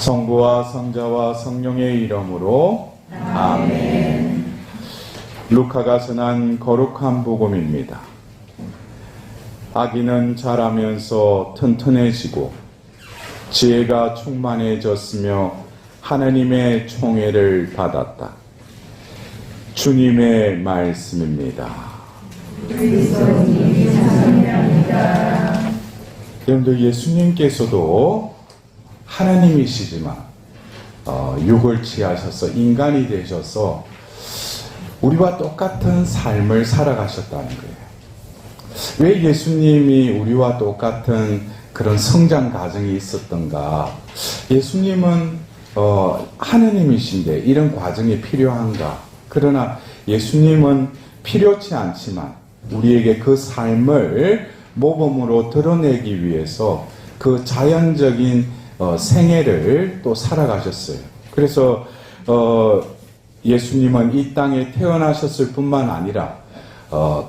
성부와 성자와 성령의 이름으로 아멘. 루카가 전한 거룩한 복음입니다. 아기는 자라면서 튼튼해지고 지혜가 충만해졌으며 하나님의 총애를 받았다. 주님의 말씀입니다. 그리스도님 찬송합니다. 여러분들, 예수님께서도 하나님이시지만 육을 취하셔서 인간이 되셔서 우리와 똑같은 삶을 살아가셨다는 거예요. 왜 예수님이 우리와 똑같은 그런 성장 과정이 있었던가? 예수님은 하느님이신데 이런 과정이 필요한가? 그러나 예수님은 필요치 않지만 우리에게 그 삶을 모범으로 드러내기 위해서 그 자연적인 생애를 또 살아가셨어요. 그래서 예수님은 이 땅에 태어나셨을 뿐만 아니라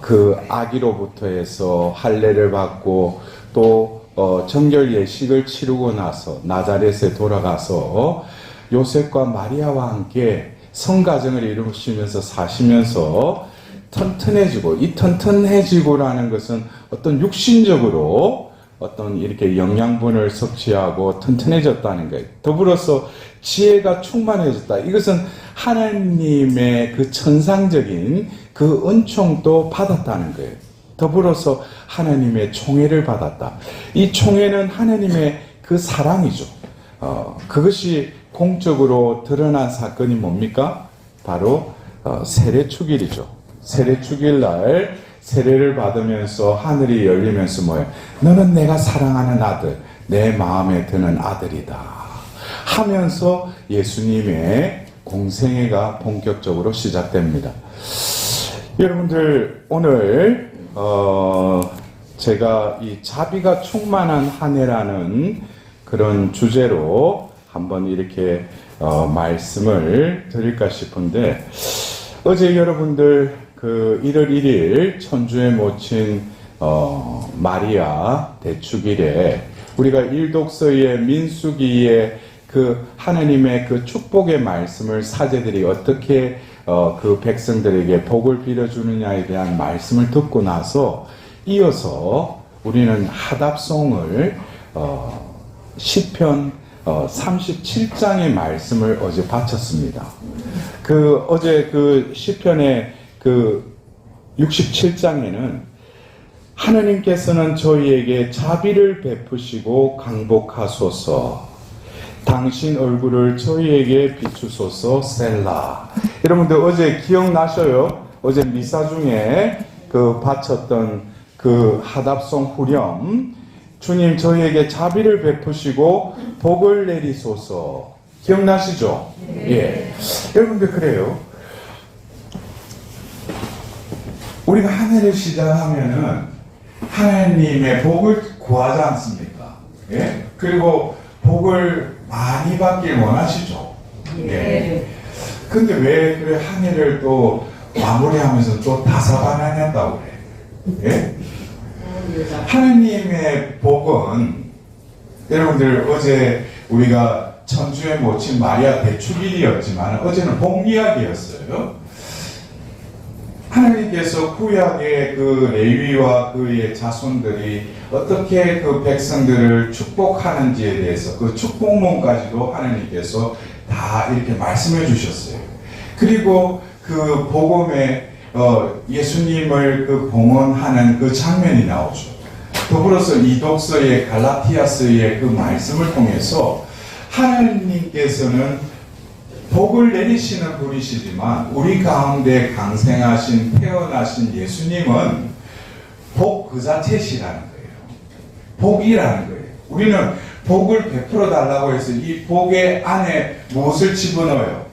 그 아기로부터 해서 할례를 받고 또 정결 예식을 치르고 나서 나자렛에 돌아가서 요셉과 마리아와 함께 성가정을 이루시면서 사시면서 튼튼해지고, 이 튼튼해지고라는 것은 어떤 육신적으로 어떤 이렇게 영양분을 섭취하고 튼튼해졌다는 거예요. 더불어서 지혜가 충만해졌다. 이것은 하나님의 그 천상적인 그 은총도 받았다는 거예요. 더불어서 하나님의 총애를 받았다. 이 총애는 하나님의 그 사랑이죠. 그것이 공적으로 드러난 사건이 뭡니까? 바로 세례축일이죠. 세례축일 날 세례를 받으면서 하늘이 열리면서 뭐예요? 너는 내가 사랑하는 아들, 내 마음에 드는 아들이다 하면서 예수님의 공생애가 본격적으로 시작됩니다. 여러분들, 오늘 제가 이 자비가 충만한 한 해라는 그런 주제로 한번 이렇게 말씀을 드릴까 싶은데, 어제 여러분들 그 1월 1일 천주의 모친 마리아 대축일에 우리가 일독서의 민수기의 그 하나님의 그 축복의 말씀을 사제들이 어떻게 그 백성들에게 복을 빌어주느냐에 대한 말씀을 듣고 나서 이어서 우리는 하답송을 시편 37장의 말씀을 어제 바쳤습니다. 어제 그 시편의 그 67장에는 하나님께서는 저희에게 자비를 베푸시고 강복하소서, 당신 얼굴을 저희에게 비추소서, 셀라. 여러분들 어제 기억나셔요? 어제 미사 중에 그 바쳤던 그 하답송 후렴, 주님 저희에게 자비를 베푸시고 복을 내리소서. 기억나시죠? 네. 예. 여러분들, 그래요. 우리가 한 해를 시작하면은 하나님의 복을 구하지 않습니까? 예? 그리고 복을 많이 받길 원하시죠? 예. 근데 왜 그래 한 해를 또 마무리하면서 또 다사다난했다고 그래? 예? 하나님의 복은, 여러분들 어제 우리가 천주의 모친 마리아 대축일이었지만 어제는 복 이야기였어요. 하나님께서 구약의 그 레위와 그의 자손들이 어떻게 그 백성들을 축복하는지에 대해서 그 축복문까지도 하나님께서 다 이렇게 말씀해 주셨어요. 그리고 그 복음에 예수님을 그 봉헌하는 그 장면이 나오죠. 더불어서 이독서의 갈라티아서의 그 말씀을 통해서 하나님께서는 복을 내리시는 분이시지만 우리 가운데 강생하신 태어나신 예수님은 복 그 자체시라는 거예요. 복이라는 거예요. 우리는 복을 베풀어 달라고 해서 이 복의 안에 무엇을 집어넣어요?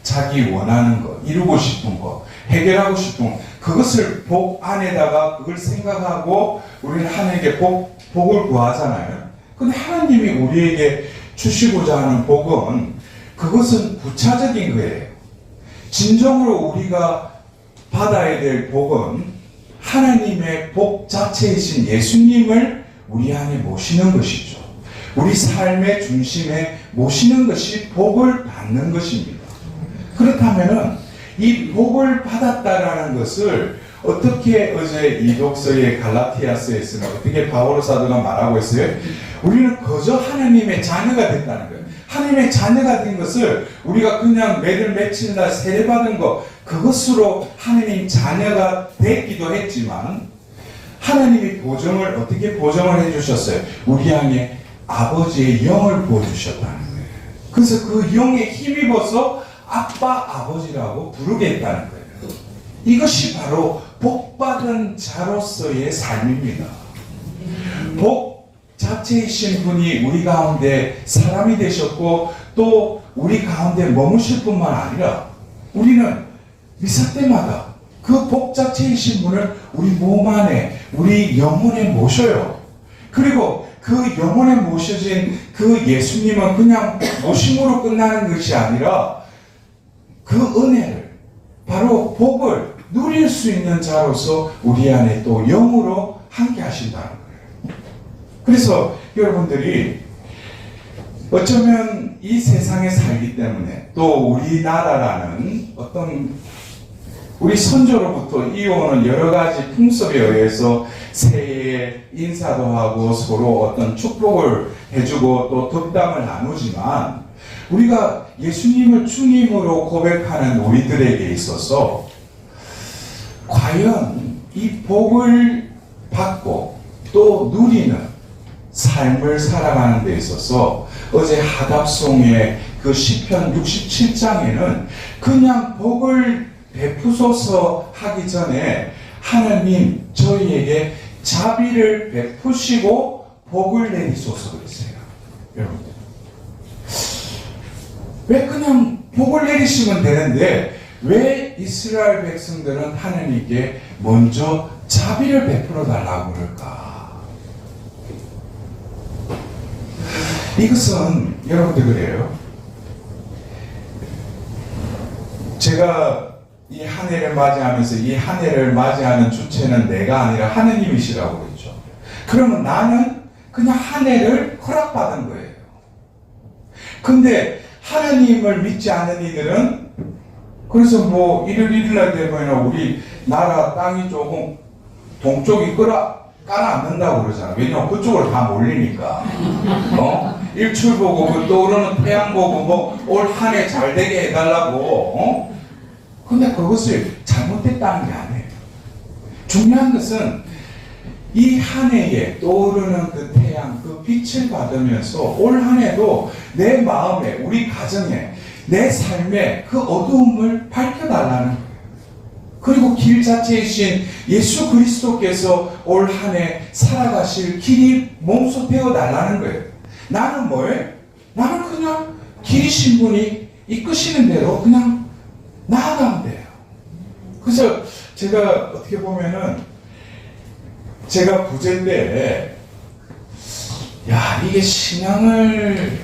자기 원하는 것, 이루고 싶은 것, 해결하고 싶은 것, 그것을 복 안에다가 그걸 생각하고 우리는 하나님께 복을 구하잖아요. 근데 하나님이 우리에게 주시고자 하는 복은, 그것은 부차적인 거예요. 진정으로 우리가 받아야 될 복은 하나님의 복 자체이신 예수님을 우리 안에 모시는 것이죠. 우리 삶의 중심에 모시는 것이 복을 받는 것입니다. 그렇다면은 이 복을 받았다라는 것을 어떻게 어제 이 독서의 갈라티아서에서는 어떻게 바오로 사도가 말하고 있어요? 우리는 거저 하나님의 자녀가 됐다는 거예요. 하나님의 자녀가 된 것을 우리가 그냥 매를 며칠 날 세례받은 것 그것으로 하나님 자녀가 됐기도 했지만 하나님이 보정을 어떻게 보정을 해주셨어요? 우리 안에 아버지의 영을 부어주셨다는 거예요. 그래서 그 영에 힘입어서 아빠 아버지라고 부르겠다는 거예요. 이것이 바로 복받은 자로서의 삶입니다. 복 자체이신 분이 우리 가운데 사람이 되셨고 또 우리 가운데 머무실 뿐만 아니라 우리는 미사 때마다 그 복 자체이신 분을 우리 몸 안에 우리 영혼에 모셔요. 그리고 그 영혼에 모셔진 그 예수님은 그냥 모심으로 끝나는 것이 아니라 그 은혜를 바로 복을 누릴 수 있는 자로서 우리 안에 또 영으로 함께 하신다는 거예요. 그래서 여러분들이 어쩌면 이 세상에 살기 때문에 또 우리나라라는 어떤 우리 선조로부터 이어오는 여러 가지 풍습에 의해서 새해에 인사도 하고 서로 어떤 축복을 해주고 또 덕담을 나누지만 우리가 예수님을 주님으로 고백하는 우리들에게 있어서 과연 이 복을 받고 또 누리는 삶을 살아가는 데 있어서 어제 하답송의 그 시편 67장에는 그냥 복을 베푸소서 하기 전에 하나님 저희에게 자비를 베푸시고 복을 내리소서 그랬어요. 여러분들 왜 그냥 복을 내리시면 되는데 왜 이스라엘 백성들은 하나님께 먼저 자비를 베풀어 달라고 그럴까? 이것은 여러분들 그래요. 제가 이 한 해를 맞이하면서 이 한 해를 맞이하는 주체는 내가 아니라 하느님이시라고 그랬죠. 그러면 나는 그냥 한 해를 허락받은 거예요. 근데 하나님을 믿지 않은 이들은 그래서 뭐 일요일 날 되면 우리 나라 땅이 조금 동쪽이 깔아앉는다고 그러잖아. 왜냐면 그쪽으로 다 몰리니까. 일출 보고 그 떠오르는 태양 보고 뭐 올 한 해 잘 되게 해달라고. 근데 그것을 잘못됐다는 게 아니에요. 중요한 것은 이 한 해에 떠오르는 그 태양, 그 빛을 받으면서 올 한 해도 내 마음에, 우리 가정에, 내 삶에 그 어두움을 밝혀달라는 거예요. 그리고 길 자체이신 예수 그리스도께서 올 한 해 살아가실 길이 몸소 되어달라는 거예요. 나는 뭐예요? 나는 그냥 길이신 분이 이끄시는 대로 그냥 나아가면 돼요. 그래서 제가 어떻게 보면은 제가 부재 때 이게 신앙생활을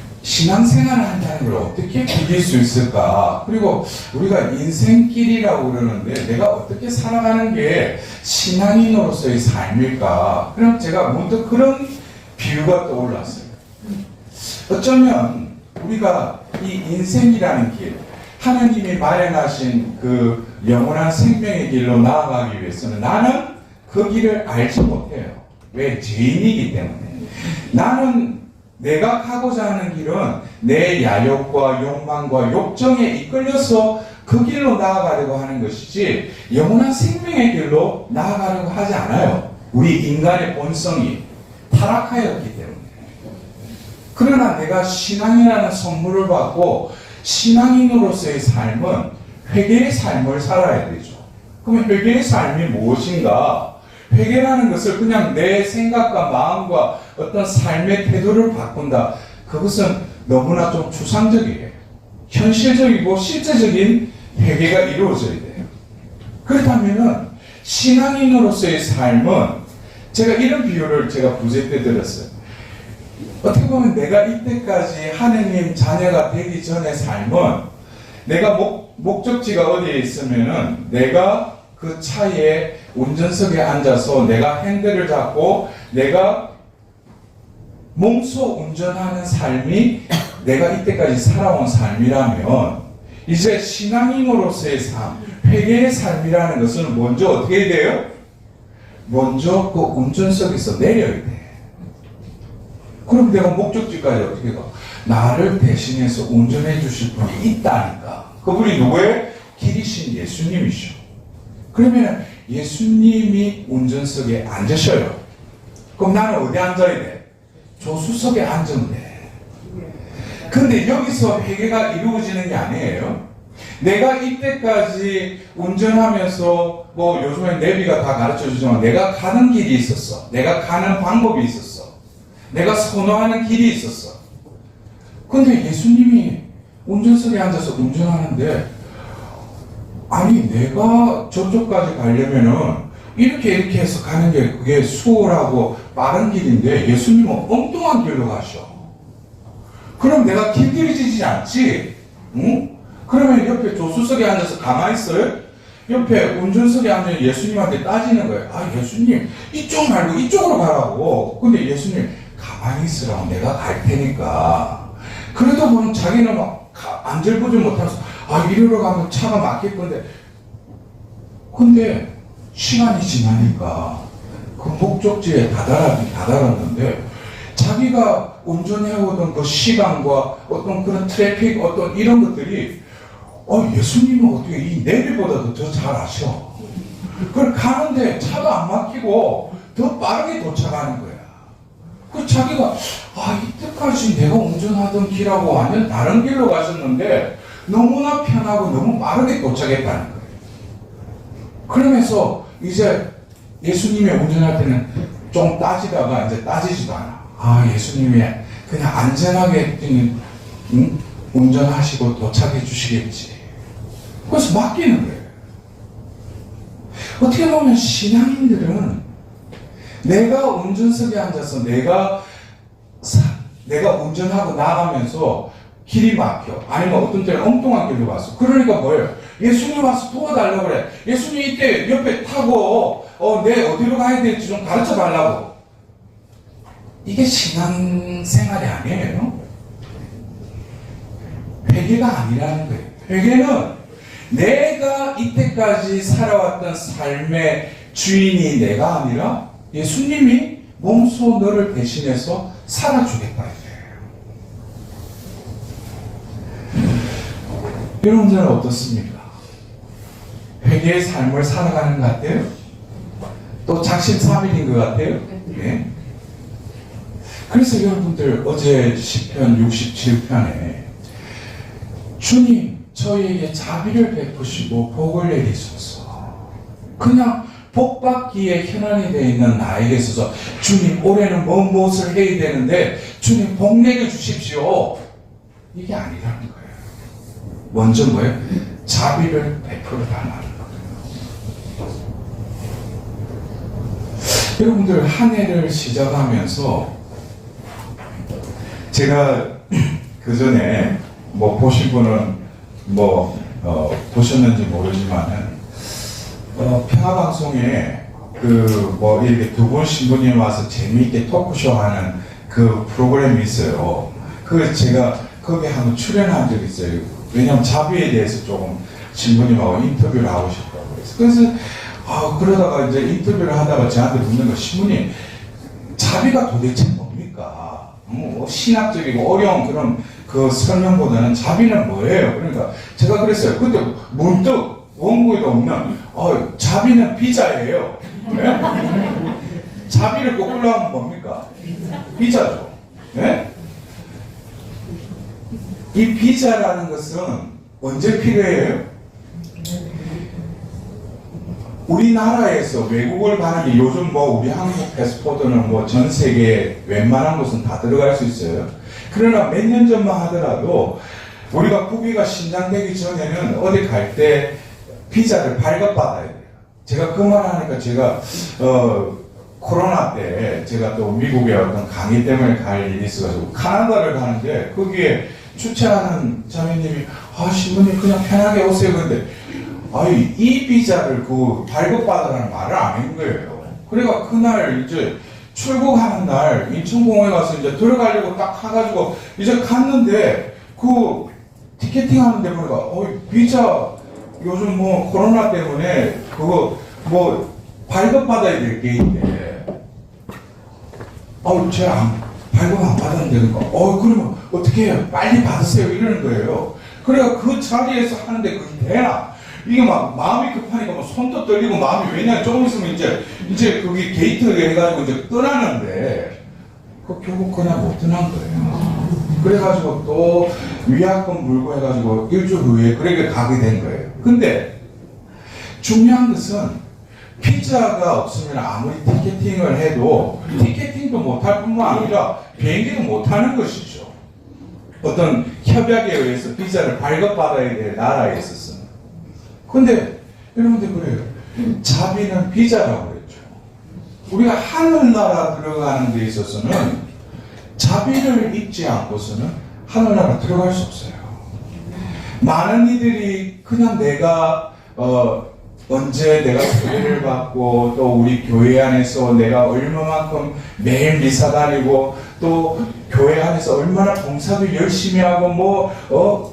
한다는 걸 어떻게 비길 수 있을까? 그리고 우리가 인생길이라고 그러는데 내가 어떻게 살아가는 게 신앙인으로서의 삶일까? 그럼 제가 문득 그런 비유가 떠올랐어요. 어쩌면 우리가 이 인생이라는 길, 하나님이 마련하신 그 영원한 생명의 길로 나아가기 위해서는 나는 그 길을 알지 못해요. 왜? 죄인이기 때문에. 나는 내가 가고자 하는 길은 내 야욕과 욕망과 욕정에 이끌려서 그 길로 나아가려고 하는 것이지 영원한 생명의 길로 나아가려고 하지 않아요. 우리 인간의 본성이 타락하였기 때문에. 그러나 내가 신앙이라는 선물을 받고 신앙인으로서의 삶은 회개의 삶을 살아야 되죠. 그러면 회개의 삶이 무엇인가? 회개라는 것을 그냥 내 생각과 마음과 어떤 삶의 태도를 바꾼다. 그것은 너무나 좀 추상적이에요. 현실적이고 실제적인 회개가 이루어져야 돼요. 그렇다면은 신앙인으로서의 삶은 제가 이런 비유를 제가 부재 때 들었어요. 어떻게 보면 내가 이때까지 하느님 자녀가 되기 전의 삶은 내가 목적지가 어디에 있으면은 내가 그 차에 운전석에 앉아서 내가 핸들을 잡고 내가 몸소 운전하는 삶이 내가 이때까지 살아온 삶이라면 이제 신앙인으로서의 삶, 회개의 삶이라는 것은 먼저 어떻게 돼요? 먼저 그 운전석에서 내려야 돼. 그럼 내가 목적지까지 어떻게 가? 나를 대신해서 운전해 주실 분이 있다니까. 그분이 누구예요? 길이신 예수님이셔. 그러면 예수님이 운전석에 앉으셔요. 그럼 나는 어디 앉아야 돼? 조수석에 앉으면 돼. 근데 여기서 회개가 이루어지는 게 아니에요. 내가 이때까지 운전하면서 뭐 요즘에 내비가 다 가르쳐 주지만 내가 가는 길이 있었어. 내가 가는 방법이 있었어. 내가 선호하는 길이 있었어. 근데 예수님이 운전석에 앉아서 운전하는데 아니 내가 저쪽까지 가려면은 이렇게 해서 가는 게 그게 수월하고 빠른 길인데 예수님은 엉뚱한 길로 가셔. 그럼 내가 길들여지지 않지? 응? 그러면 옆에 조수석에 앉아서 가만히 있어요? 옆에 운전석에 앉아 예수님한테 따지는 거예요. 아 예수님 이쪽 말고 이쪽으로 가라고. 근데 예수님 가만히 있으라고 내가 갈 테니까. 그래도 보면 자기는 막 안절부절 못하면서 아 이리로 가면 차가 막힐 건데. 근데 시간이 지나니까 그 목적지에 다다랐는데 자기가 운전해오던 그 시간과 어떤 그런 트래픽 어떤 이런 것들이 예수님은 어떻게 이 내비보다도 더 잘 아셔. 그걸 가는데 차도 안 막히고 더 빠르게 도착하는 거야. 그 자기가 이때까지 내가 운전하던 길하고 완전 다른 길로 가셨는데 너무나 편하고 너무 빠르게 도착했다는 거예요. 그러면서 이제 예수님이 운전할 때는 좀 따지다가 이제 따지지도 않아. 예수님이 그냥 안전하게 운전하시고 도착해 주시겠지. 그래서 맡기는 거예요. 어떻게 보면 신앙인들은 내가 운전석에 앉아서 내가 운전하고 나가면서 길이 막혀. 아니면 어떤 때는 엉뚱한 길로 갔어. 그러니까 뭐예요? 예수님 와서 도와달라고 그래. 예수님 이때 옆에 타고 내 어디로 가야 될지 좀 가르쳐 달라고. 이게 신앙생활이 아니에요. 회개가 아니라는 거예요. 회개는 내가 이때까지 살아왔던 삶의 주인이 내가 아니라 예수님이 몸소 너를 대신해서 살아주겠다. 여러분들은 어떻습니까? 회개의 삶을 살아가는 것 같아요? 또 작심삼일인 것 같아요? 네. 그래서 여러분들 어제 시편 67편에 주님 저희에게 자비를 베푸시고 복을 내리소서. 그냥 복받기에 현안이 되어 있는 나에게 있어서 주님 올해는 무엇을 해야 되는데 주님 복 내려주십시오. 이게 아니라는 거예요. 먼저 뭐예요? 자비를 베풀어 달라는 거예요. 여러분들 한 해를 시작하면서 제가 그 전에 뭐 보신 분은 보셨는지 모르지만은 평화방송에 이렇게 두 분 신부님 와서 재미있게 토크쇼 하는 그 프로그램이 있어요. 제가 거기에 한번 출연한 적이 있어요. 왜냐면 자비에 대해서 조금 신부님하고 인터뷰를 하고 싶다고 그래서 그러다가 이제 인터뷰를 하다가 저한테 묻는 거, 신부님 자비가 도대체 뭡니까? 신학적이고 어려운 그런 그 설명보다는 자비는 뭐예요? 그러니까 제가 그랬어요. 근데 문득 원고에도 없는 자비는 비자예요. 네? 자비를 거꾸로 하면 뭡니까? 비자죠. 네? 이 비자라는 것은 언제 필요해요? 우리나라에서 외국을 가는 게 요즘 우리 한국 패스포드는 전 세계 웬만한 곳은 다 들어갈 수 있어요. 그러나 몇 년 전만 하더라도 우리가 국위가 신장되기 전에는 어디 갈 때 비자를 발급받아야 돼요. 제가 그 말 하니까 제가 코로나 때 제가 또 미국에 어떤 강의 때문에 갈 일이 있어가지고 카나다를 가는데 거기에 주최하는 자매님이 신부님 그냥 편하게 오세요. 근데 이 비자를 발급받으라는 말을 안 한 거예요. 그러니까 그날 이제 출국하는 날 인천공항에 가서 이제 들어가려고 딱 가가지고 이제 갔는데 그 티켓팅 하는데 보니까 비자 요즘 뭐 코로나 때문에 그거 뭐 발급받아야 될 게 있대. 제가 발급 안 받았는데 그러니까 그러면 어떻게 해요? 빨리 받으세요 이러는 거예요. 그래가 그 자리에서 하는데 그게 되나? 이게 막 마음이 급하니까 뭐 손도 떨리고 마음이 왜냐면 조금 있으면 이제 거기 게이트 해가지고 이제 떠나는데 결국 그냥 못 떠난 거예요. 그래가지고 또 위약금 물고 해가지고 일주일 후에 그렇게 가게 된 거예요. 근데 중요한 것은 비자가 없으면 아무리 티켓팅을 해도 티켓팅도 못할 뿐만 아니라 비행기도 못하는 것이죠. 어떤 협약에 의해서 비자를 발급받아야 될 나라에 있어서는. 근데 여러분들 그래요. 자비는 비자라고 그랬죠. 우리가 하늘나라 들어가는 데 있어서는 자비를 잊지 않고서는 하늘나라 들어갈 수 없어요. 많은 이들이 그냥 내가 언제 내가 교회를 받고 또 우리 교회 안에서 내가 얼마만큼 매일 미사 다니고 또 교회 안에서 얼마나 봉사도 열심히 하고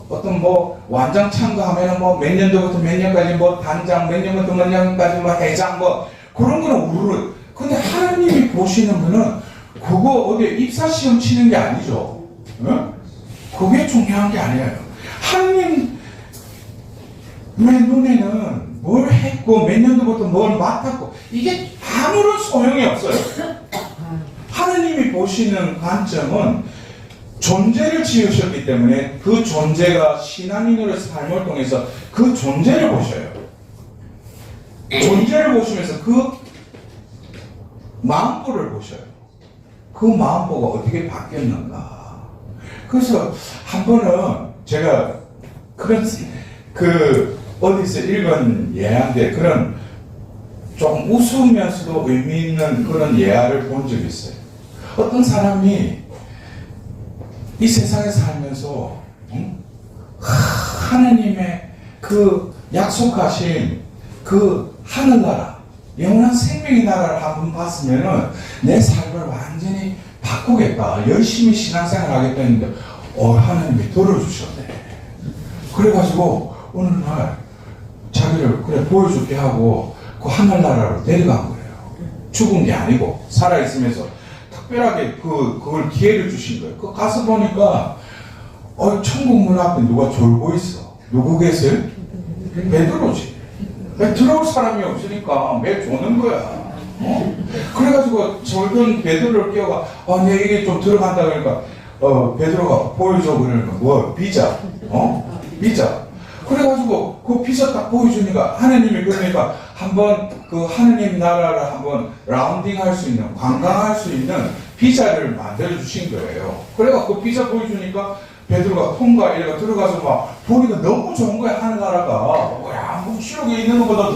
어떤 완장 참가하면은 몇 년도부터 몇 년까지 단장 몇 년부터 몇 년까지 회장 그런 거는 우르르. 근데 하나님이 보시는 분은 그거 어디 입사시험 치는 게 아니죠. 어? 그게 중요한 게 아니에요. 하나님의 눈에는 뭘 했고 몇 년도부터 뭘 맡았고 이게 아무런 소용이 없어요. 하나님이 보시는 관점은 존재를 지으셨기 때문에 그 존재가 신앙인으로의 삶을 통해서 그 존재를 보셔요. 존재를 보시면서 그 마음보를 보셔요. 그 마음보가 어떻게 바뀌었는가. 그래서 한 번은 제가 어디서 읽은 예화인데 그런 조금 웃으면서도 의미 있는 그런 예화를 본 적이 있어요. 어떤 사람이 이 세상에 살면서 하나님의 그 약속하신 그 하늘나라 영원한 생명의 나라를 한번 봤으면은 내 삶을 완전히 바꾸겠다. 열심히 신앙생활 하겠다 했는데 하나님이 들어주셨네. 그래가지고 어느 날 자기를 보여줄게 하고 그 하늘나라로 데려간 거예요. 죽은 게 아니고 살아있으면서 특별하게 그걸 기회를 주신 거예요. 그 가서 보니까 천국 문 앞에 누가 졸고 있어. 누구 계세요? 베드로지. 들어올 사람이 없으니까 매 조는 거야. 그래가지고 졸던 베드로를 깨워가 내 이게 좀 들어간다 그러니까 베드로가 보여줘 그러니까 비자. 비자. 그래가지고 그 비자 딱 보여주니까 하나님이 그러니까 한번 그 하나님 나라를 한번 라운딩 할 수 있는 관광할 수 있는 비자를 만들어 주신 거예요. 그래가 그 비자 보여주니까 베드로가 통과 이래가 들어가서 막 보니까 너무 좋은 거야. 하늘나라가 야 묵시록에 있는 것보다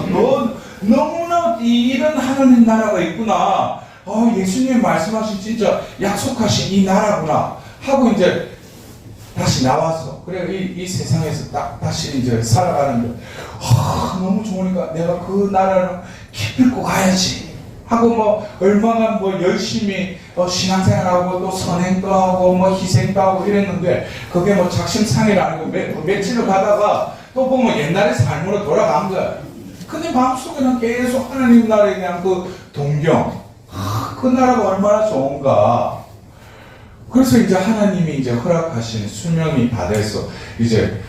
너무나 이런 하나님 나라가 있구나. 예수님이 말씀하신 진짜 약속하신 이 나라구나 하고 이제 다시 나와서 그래 이 세상에서 다시 이제 살아가는데 너무 좋으니까 내가 그 나라를 기필코 가야지 하고 얼마나 열심히 신앙생활하고 또 선행도 하고 희생도 하고 이랬는데 그게 작심삼일 아니고 며칠을 가다가 또 보면 옛날의 삶으로 돌아간 거야. 근데 마음속에는 계속 하나님 나라에 대한 그 동경, 그 나라가 얼마나 좋은가. 그래서 이제 하나님이 이제 허락하신 수명이 다 돼서 이제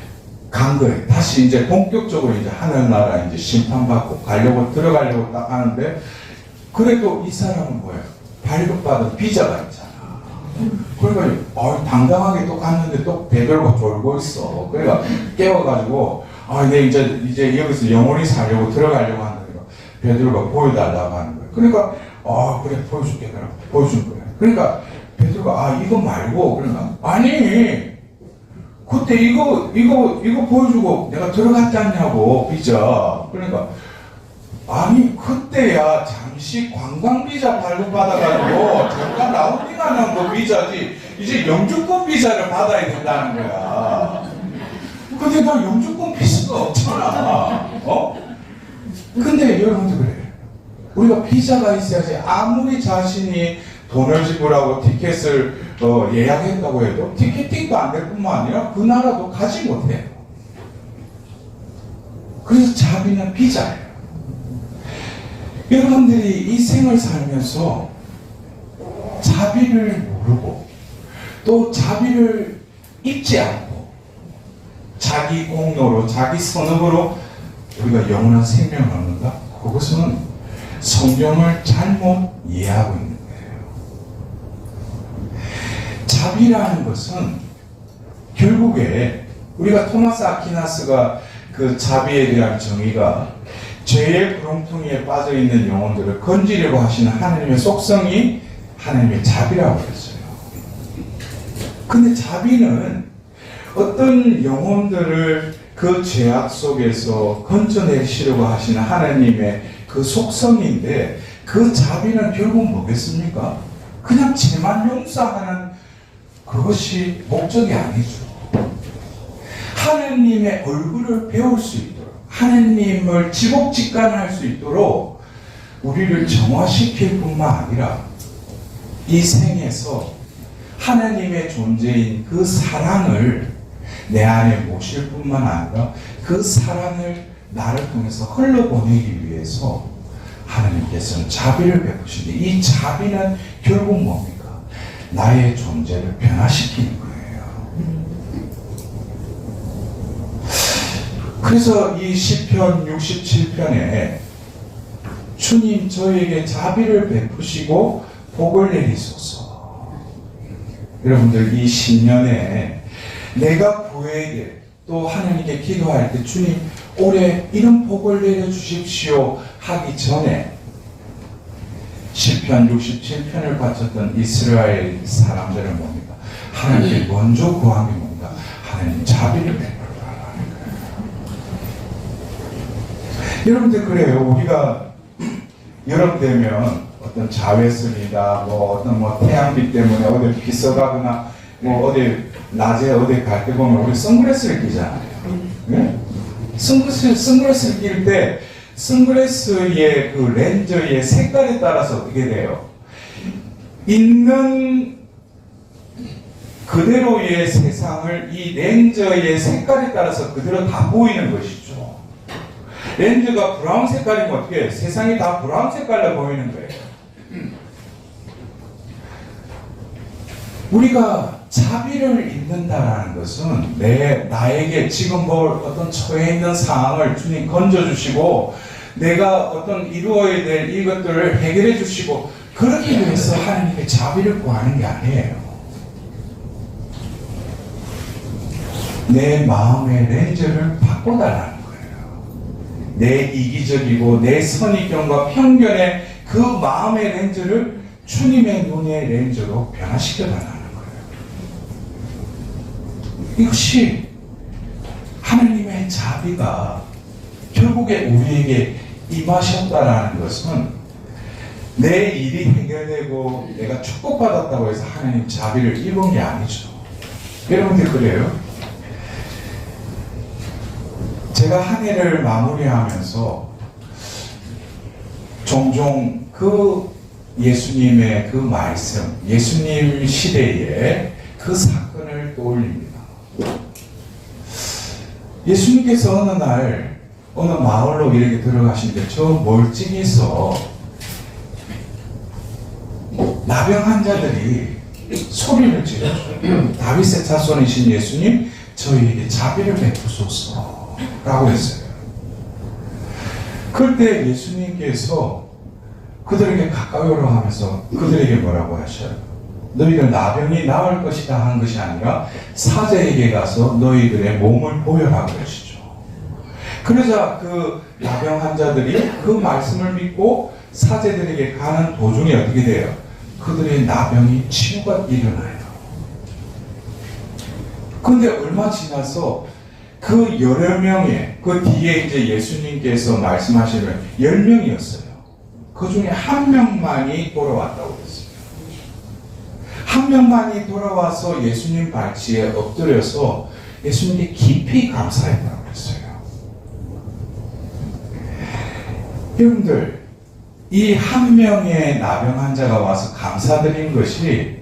간 거예요. 다시 이제 본격적으로 이제 하늘나라 이제 심판받고 들어가려고 딱 하는데 그래도 이 사람은 뭐예요? 발급받은 비자가 있잖아. 그러니까 당당하게 또 갔는데 또 베드로가 졸고 있어. 그러니까 깨워가지고 내 이제 여기서 영원히 살려고 들어가려고 하는데 베드로가 보여달라고 하는 거예요. 그러니까 그래 보여줄게. 그럼 보여준 거예요. 그러니까 베드로가 이거 말고 그러니까 아니 그때 이거 보여주고 내가 들어갔지 않냐고 비자. 그러니까 아니 그때야 잠시 관광 비자 발급받아가지고 잠깐 라운딩하는 그 비자지 이제 영주권 비자를 받아야 된다는 거야. 근데 나 영주권 비자가 없잖아. 근데 여러분들 그래. 우리가 우리가 비자가 있어야지. 아무리 자신이 돈을 지불하고 티켓을 예약했다고 해도 티켓팅도 안 될 뿐만 아니라 그 나라도 가지 못해요. 그래서 자비는 비자예요. 여러분들이 이 생을 살면서 자비를 모르고 또 자비를 잊지 않고 자기 공로로 자기 선업으로 우리가 영원한 생명을 얻는다? 그것은 성경을 잘못 이해하고 있는 거예요. 자비라는 것은 결국에 우리가 토마스 아퀴나스가 그 자비에 대한 정의가 죄의 구렁텅이에 빠져 있는 영혼들을 건지려고 하시는 하나님의 속성이 하나님의 자비라고 했어요. 근데 자비는 어떤 영혼들을 그 죄악 속에서 건져내시려고 하시는 하나님의 그 속성인데 그 자비는 결국 뭐겠습니까? 그냥 죄만 용서하는 그것이 목적이 아니죠. 하나님의 얼굴을 배울 수 있도록 하나님을 지곡직간할 수 있도록 우리를 정화시킬 뿐만 아니라 이 생에서 하나님의 존재인 그 사랑을 내 안에 모실 뿐만 아니라 그 사랑을 나를 통해서 흘러보내기 위해서 하나님께서는 자비를 베푸시는데 이 자비는 결국 뭡니까? 나의 존재를 변화시키는 거예요. 그래서 이 시편 67편에 주님 저에게 자비를 베푸시고 복을 내리소서. 여러분들 이 신년에 내가 부에게 또 하나님께 기도할 때 주님 올해 이런 복을 내려주십시오 하기 전에 시편 67편을 바쳤던 이스라엘 사람들은 뭡니까? 하나님께 먼저 구한 게 뭡니까? 하나님 자비를 베풀어라는 거예요. 여러분들 그래요. 우리가 여름 되면 어떤 자외선이다, 어떤 태양빛 때문에 어디 비서가거나 어디 낮에 어디 갈 때 보면 우리 선글라스를 끼잖아요. 네? 선글라스를 낄 때 선글라스의 그 렌즈의 색깔에 따라서 어떻게 돼요? 있는 그대로의 세상을 이 렌즈의 색깔에 따라서 그대로 다 보이는 것이죠. 렌즈가 브라운 색깔이면 어떻게 해요? 세상이 다 브라운 색깔로 보이는 거예요. 우리가 자비를 잊는다라는 것은 나에게 지금 어떤 처해 있는 상황을 주님 건져주시고 내가 어떤 이루어야 될 이것들을 해결해 주시고 그렇기 위해서 하나님께 자비를 구하는 게 아니에요. 내 마음의 렌즈를 바꿔달라는 거예요. 내 이기적이고 내 선입견과 편견의 그 마음의 렌즈를 주님의 눈의 렌즈로 변화시켜달라는 거예요. 이것이 하나님의 자비가 결국에 우리에게 임하셨다라는 것은 내 일이 해결되고 내가 축복받았다고 해서 하나님 자비를 입은 게 아니죠. 여러분들 그래요? 제가 한 해를 마무리하면서 종종 그 예수님의 그 말씀, 예수님 시대의 그 사건을 떠올립니다. 예수님께서 어느 날 어느 마을로 이렇게 들어가시는데 저 멀찍이서 나병 환자들이 소리를 지르죠. 다윗의 자손이신 예수님 저희에게 자비를 베푸소서 라고 했어요. 그때 예수님께서 그들에게 가까이 오라 하면서 그들에게 뭐라고 하셔요? 너희들 나병이 나을 것이다 한 것이 아니라 사제에게 가서 너희들의 몸을 보여라 그러시죠. 그러자 그 나병 환자들이 그 말씀을 믿고 사제들에게 가는 도중에 어떻게 돼요? 그들의 나병이 치유가 일어나요. 그런데 얼마 지나서 그 여러 명의 그 뒤에 이제 예수님께서 말씀하시는 10명이었어요. 그 중에 한 명만이 돌아왔다고 했어요. 한 명만이 돌아와서 예수님 발치에 엎드려서 예수님께 깊이 감사했다고 했어요. 여러분들, 이 한 명의 나병 환자가 와서 감사드린 것이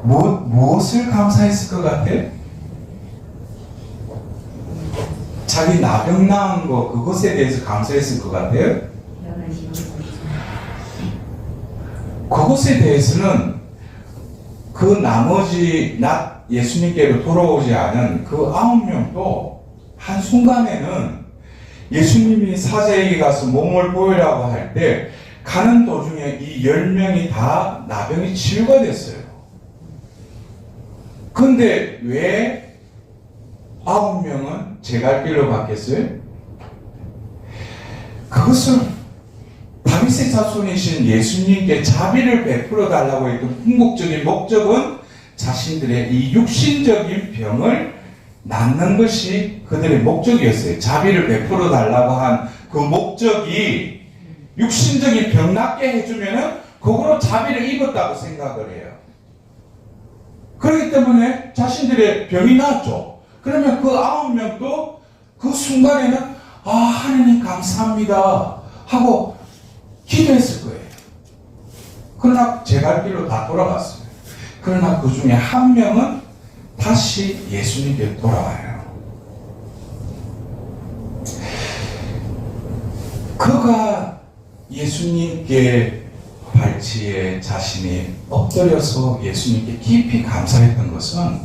무엇을 감사했을 것 같아요? 자기 나병 나은 거 그것에 대해서 감사했을 것 같아요? 그것에 대해서는 그 나머지 예수님께로 돌아오지 않은 그 9명도 한순간에는 예수님이 사제에게 가서 몸을 보이라고 할 때 가는 도중에 이 10명이 다 나병이 치유가 됐어요. 근데 왜 9명은 제 갈 길로 갔겠어요? 그것은 다윗의 자손이신 예수님께 자비를 베풀어 달라고 했던 궁극적인 목적은 자신들의 이 육신적인 병을 낫는 것이 그들의 목적이었어요. 자비를 베풀어 달라고 한 그 목적이 육신적인 병 낫게 해주면은 그거로 자비를 입었다고 생각을 해요. 그렇기 때문에 자신들의 병이 나았죠. 그러면 그 9명도 그 순간에는 하나님 감사합니다 하고 기도했을 거예요. 그러나 제 갈 길로 다 돌아갔어요. 그러나 그 중에 한 명은 다시 예수님께 돌아와요. 그가 예수님께 발치에 자신이 엎드려서 예수님께 깊이 감사했던 것은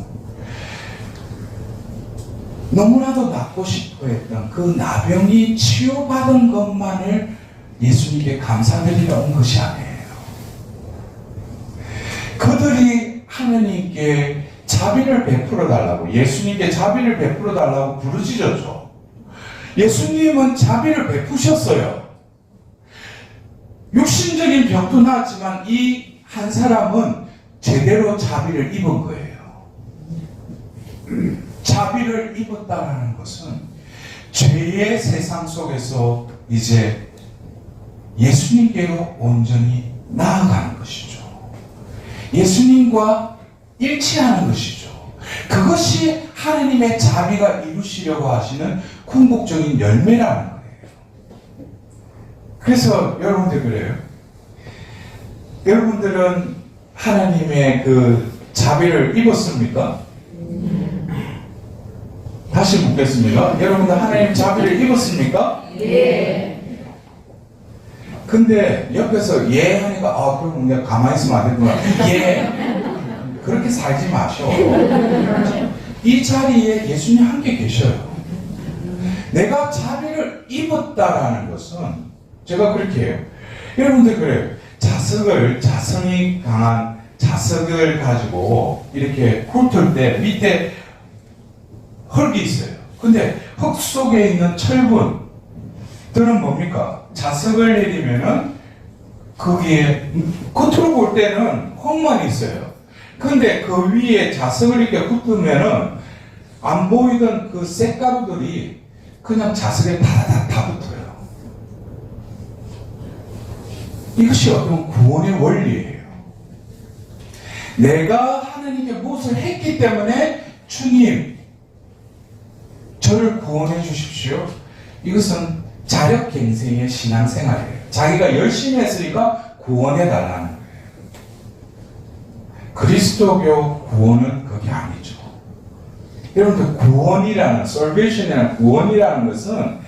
너무나도 낫고 싶어 했던 그 나병이 치유받은 것만을 예수님께 감사드리러 온 것이 아니에요. 그들이 하나님께 자비를 베풀어 달라고, 예수님께 자비를 베풀어 달라고 부르짖었죠. 예수님은 자비를 베푸셨어요. 육신적인 병도 나았지만 이 한 사람은 제대로 자비를 입은 거예요. 자비를 입었다라는 것은 죄의 세상 속에서 이제 예수님께로 온전히 나아가는 것이죠. 예수님과 일치하는 것이죠. 그것이 하나님의 자비가 이루시려고 하시는 궁극적인 열매라는 거예요. 그래서 여러분들 그래요. 여러분들은 하나님의 그 자비를 입었습니까? 다시 묻겠습니다. 여러분들 하나님 자비를 입었습니까? 예. 근데 옆에서 예 하니까 그럼 내가 가만히 있으면 안 되구나. 예. 그렇게 살지 마셔. 이 자리에 예수님 함께 계셔요. 내가 자비를 입었다라는 것은 제가 그렇게 해요. 여러분들 그래요. 자성이 강한 자석을 가지고 이렇게 훑을 때 밑에 흙이 있어요. 근데 흙 속에 있는 철분들은 뭡니까? 자석을 내리면은 거기에 겉으로 볼 때는 흙만 있어요. 근데 그 위에 자석을 이렇게 훑으면은 안 보이던 그 쇳가루들이 그냥 자석에 다 붙어요. 이것이 어떤 구원의 원리예요. 내가 하나님께 무엇을 했기 때문에 주님 저를 구원해 주십시오. 이것은 자력갱생의 신앙생활이에요. 자기가 열심히 했으니까 구원해 달라는 거예요. 그리스도교 구원은 그게 아니죠. 여러분들 구원이라는 salvation이라는 구원이라는 것은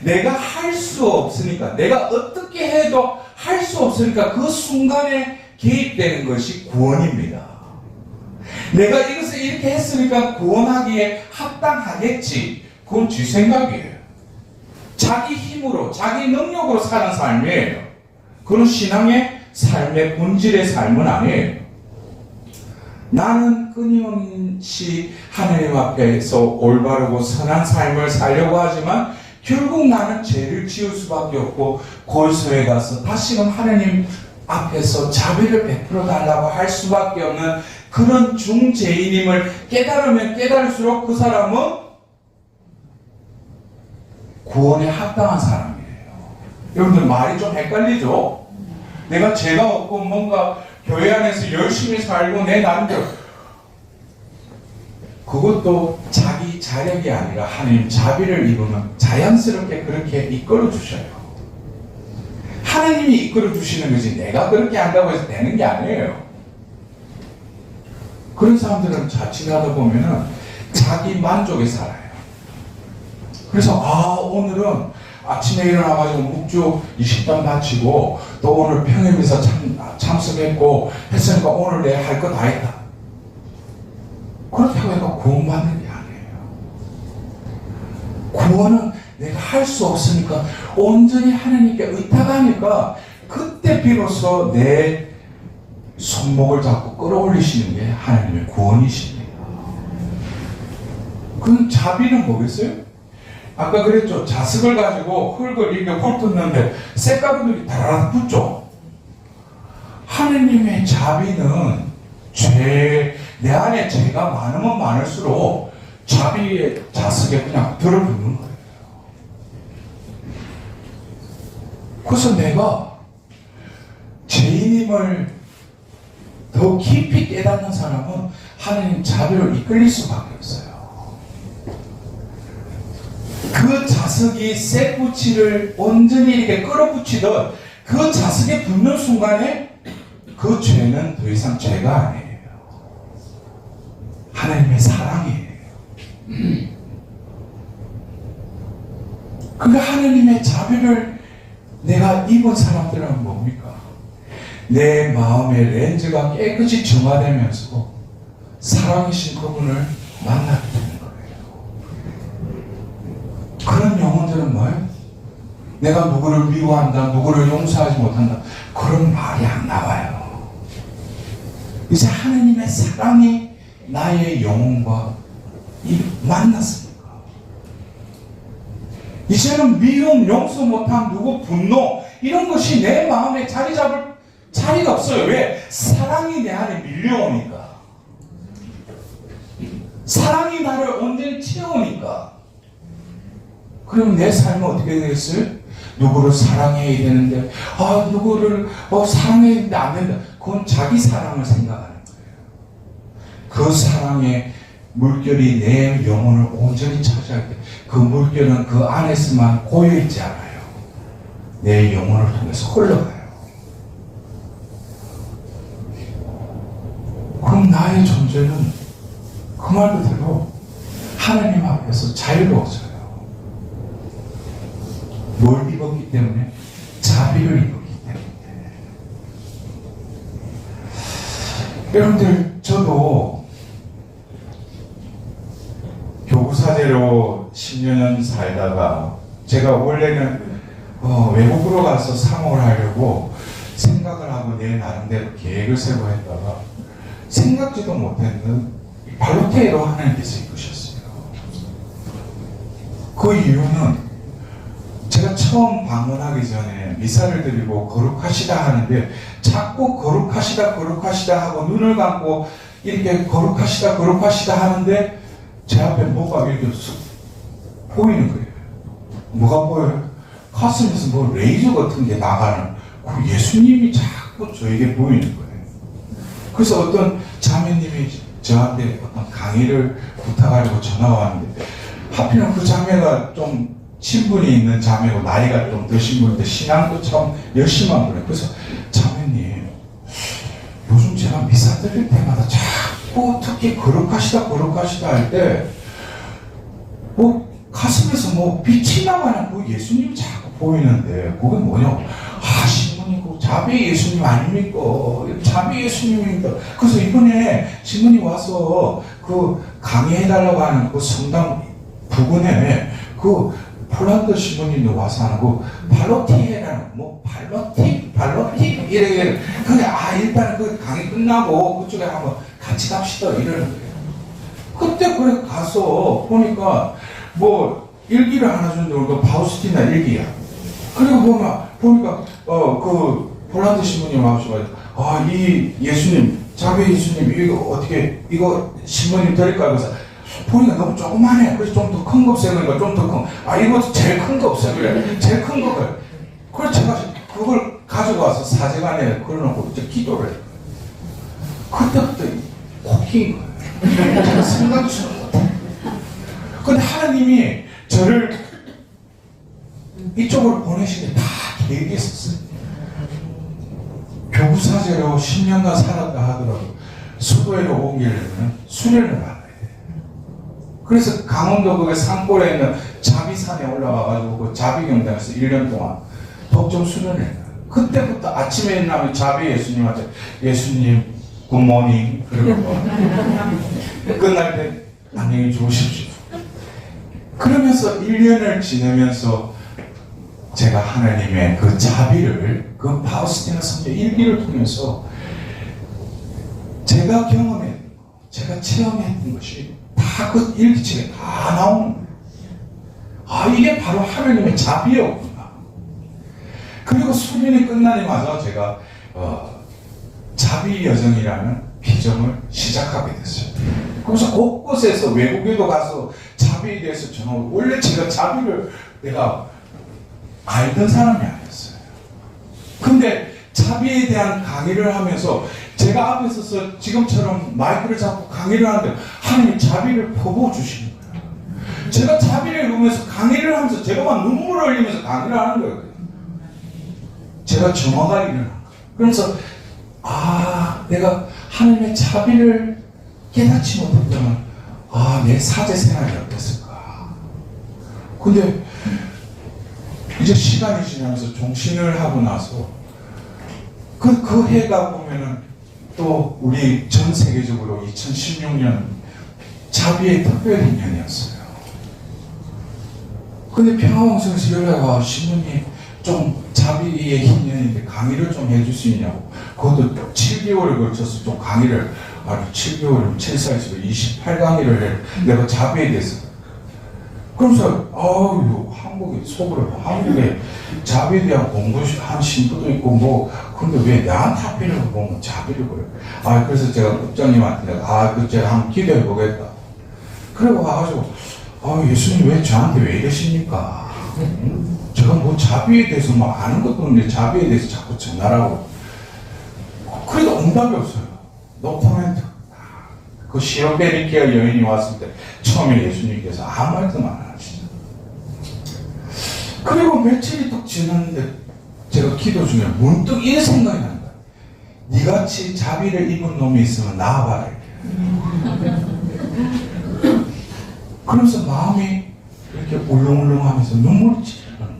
내가 할 수 없으니까 내가 어떻게 해도 할 수 없으니까 그 순간에 개입되는 것이 구원입니다. 내가 이것을 이렇게 했으니까 구원하기에 합당하겠지. 그건 지 생각이에요. 자기 힘으로 자기 능력으로 사는 삶이에요. 그건 신앙의 삶의 본질의 삶은 아니에요. 나는 끊임없이 하나님 앞에서 올바르고 선한 삶을 살려고 하지만 결국 나는 죄를 지을 수밖에 없고 골소에 가서 다시금 하나님 앞에서 자비를 베풀어 달라고 할 수밖에 없는 그런 중죄인임을 깨달으면 깨달을수록 그 사람은 구원에 합당한 사람이에요. 여러분들 말이 좀 헷갈리죠? 내가 죄가 없고 뭔가 교회 안에서 열심히 살고 내 남들 그것도 자기 자력이 아니라 하나님 자비를 입으면 자연스럽게 그렇게 이끌어 주셔요. 하나님이 이끌어 주시는 거지 내가 그렇게 한다고 해서 되는 게 아니에요. 그런 사람들은 자칫하다 보면은 자기 만족에 살아요. 그래서 오늘은 아침에 일어나가지고 묵주 20단 바치고 또 오늘 평일에서 참석했고 했으니까 오늘 내가 할 거 다 했다. 그렇다고 해서 구원받는 게 아니에요. 구원은 내가 할 수 없으니까 온전히 하나님께 의탁하니까 그때 비로소 내 손목을 잡고 끌어올리시는 게 하나님의 구원이십니다. 그럼 자비는 뭐겠어요? 아까 그랬죠. 자석을 가지고 흙을 이렇게 훑었는데 쇳가루들이 다라락 붙죠. 하나님의 자비는 내 안에 죄가 많으면 많을수록 자비의 자석에 그냥 들어붙는 거예요. 그래서 내가 죄인임을 더 깊이 깨닫는 사람은 하나님 자비로 이끌릴 수밖에 없어요. 그 자석이 쇠붙이를 온전히 이렇게 끌어붙이던 그 자석에 붙는 순간에 그 죄는 더 이상 죄가 아니에요. 하나님의 사랑이에요. 그러니까 하나님의 자비를 내가 입은 사람들은 뭡니까? 내 마음의 렌즈가 깨끗이 정화되면서 사랑이신 그분을 만나게 되는 거예요. 그런 영혼들은 뭐예요? 내가 누구를 미워한다, 누구를 용서하지 못한다, 그런 말이 안 나와요. 이제 하나님의 사랑이 나의 영혼과 만났습니다. 이제는 미움, 용서 못함, 누구 분노 이런 것이 내 마음에 자리 잡을 자리가 없어요. 왜? 사랑이 내 안에 밀려오니까. 사랑이 나를 온전히 채우니까. 그럼 내 삶은 어떻게 되겠어요? 누구를 사랑해야 되는데 누구를 사랑해야 되는데 안 된다. 그건 자기 사랑을 생각하는 거예요. 그 사랑의 물결이 내 영혼을 온전히 차지할 때 그 물결은 그 안에서만 고여있지 않아요. 내 영혼을 통해서 흘러가요. 그럼 나의 존재는 그 말 그대로 하나님 앞에서 자유로워져요. 뭘 입었기 때문에? 자비를 입었기 때문에. 여러분들, 저도 교구사제로 10여 년 살다가 제가 원래는 외국으로 가서 사목을 하려고 생각을 하고 내 나름대로 계획을 세고 했다가 생각지도 못했는 발로테이로 하나님께서 이끄셨어요. 그 이유는 제가 처음 방문하기 전에 미사를 드리고 거룩하시다 하는데 자꾸 거룩하시다 하고 눈을 감고 이렇게 거룩하시다 하는데 제 앞에 뭐가 이렇게 보이는 거예요. 뭐가 보여요? 가슴에서 뭐 레이저 같은 게 나가는 그 예수님이 자꾸 저에게 보이는 거예요. 그래서 어떤 자매님이 저한테 어떤 강의를 부탁하려고 전화가 왔는데 하필이면 그 자매가 좀 친분이 있는 자매고 나이가 좀 드신 분인데 신앙도 참 열심히 한 분이에요. 그래서 자매님, 요즘 제가 미사 드릴 때마다 자꾸 특히 거룩하시다 할 때 가슴에서 빛이 나가는 그 예수님이 자꾸 보이는데 그게 뭐냐고. 신부님 그 자비 예수님 아닙니까? 자비 예수님입니다. 그래서 이번에 신부님 와서 그 강의해달라고 하는 그 성당 부근에 그 폴란드 신부님도 와서 하는 그 발로티에라는 발로티 이래 일단 그 강의 끝나고 그쪽에 한번 같이 갑시다 이러는 거예요. 그때 그래 가서 보니까 일기를 하나 줬는데 파우스티나 일기야. 그리고 보니까 그 폴란드 신부님 와가지고 이 예수님 자비 예수님 이거 신부님 드릴까 그래서 보니까 너무 조그만해. 그래서 좀 더 큰 거 없어요. 그러니까 좀 더 큰 이거 제일 큰 거 없어요. 그래 제일 큰 거 그래. 그래서 제가 그걸 가지고 와서 사제관에 걸어놓고 이제 기도를 해요. 그때부터 코킹인 거예요. 제가 생각지도 못해. 근데 하나님이 저를 이쪽으로 보내신 게 다 계획이 있었어요. 교부사제로 10년간 살았다 하더라도 수도에로 옮기려면 수련을 받아야 돼. 그래서 강원도 그 산골에 있는 자비산에 올라가가지고 그 자비경당에서 1년 동안 독점 수련을 해요. 그때부터 아침에 일어나면 자비 예수님한테 예수님 굿모닝 그러고 끝날 때 안녕히 주무십시오. 그러면서 1년을 지내면서 제가 하나님의 그 자비를 그 파우스티나 선녀 일기를 통해서 제가 경험했던 거, 제가 체험했던 것이 다 그 일기책에 다 나오는 거예요. 아, 이게 바로 하나님의 자비였구나. 그리고 수련이 끝나자마자 제가 자비 여정이라는 비전을 시작하게 됐어요. 그래서 곳곳에서 외국에도 가서 자비에 대해서 전하고, 원래 제가 자비를 내가 알던 사람이 아니었어요. 근데 자비에 대한 강의를 하면서 제가 앞에 서서 지금처럼 마이크를 잡고 강의를 하는데 하나님이 자비를 퍼부어주시는 거예요. 제가 자비를 보면서 강의를 하면서 제가 막 눈물을 흘리면서 강의를 하는 거예요. 제가 정화가 일어난 거예요. 그래서 내가 하나님의 자비를 깨닫지 못했다면 내 사제 생활이 어땠을까. 근데 이제 시간이 지나면서 종신을 하고 나서 그 해가 보면은 또 우리 전 세계적으로 2016년 자비의 특별 기년이었어요. 근데 평화방송에서 연락와 신부님 좀 자비의 희년인데 강의를 좀 해줄 수 있냐고. 그것도 7개월에 걸쳐서 좀 강의를 7개월 7살에서 28강의를 해. 내가 자비에 대해서. 그러면서 한국에 속으로 한국에 자비에 대한 공부한 신부도 있고 뭐 근데 왜 나한테 하필이면 보면 자비를 그래. 그래서 제가 국장님한테 제가 한번 기도해 보겠다. 그러고 와가지고 예수님 왜 저한테 왜 이러십니까? 제가 뭐 자비에 대해서 뭐 아는 것도 없는데 자비에 대해서 자꾸 전하라고. 그래도 응답이 없어요. 노 코멘트. 그 시어베리키아 여인이 왔을 때 처음에 예수님께서 아무 말씀 안 하시죠. 그리고 며칠이 뚝 지났는데 제가 기도 중에 문득 이 생각이 나는 거야. 니같이 자비를 입은 놈이 있으면 나와봐라. 그러면서 마음이 이렇게 울렁울렁하면서 눈물이 찌르는 거예요.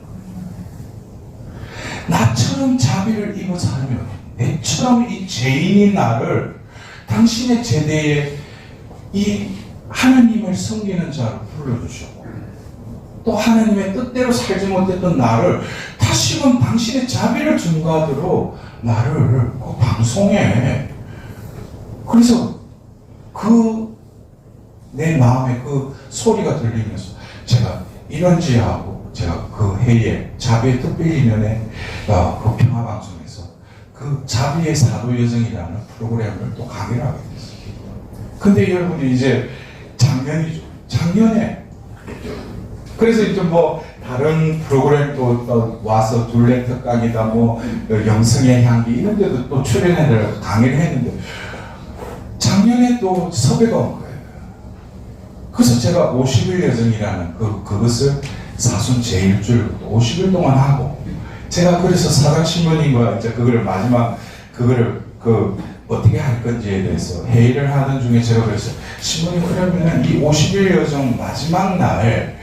나처럼 자비를 입은 사람이 내처럼 이 죄인인 나를 당신의 제대에 이 하나님을 섬기는 자로 불러주셨고 또 하나님의 뜻대로 살지 못했던 나를 다시금 당신의 자비를 증거하도록 나를 그 방송에 그래서 내 마음에 그 소리가 들리면서 제가 이런지 하고 제가 그 해에 자비의 특별기년에 그 평화방송에서 그 자비의 사도여정이라는 프로그램을 또 강의를 하게 됐어요. 근데 여러분이 이제 작년이죠. 작년에 그래서 이제 뭐 다른 프로그램도 또 와서 둘레 특강이다 뭐 영성의 향기 이런 데도 또 출연해서 강의를 했는데 작년에 또 섭외가 온 거예요. 그래서 제가 50일 여정이라는 그것을 사순 제1줄 50일 동안 하고 제가 그래서 사장신부님과 이제 그거를 마지막 그거를 어떻게 할 건지에 대해서 회의를 하는 중에 제가 그래서 신부님 그러면은 이 50일 여정 마지막 날을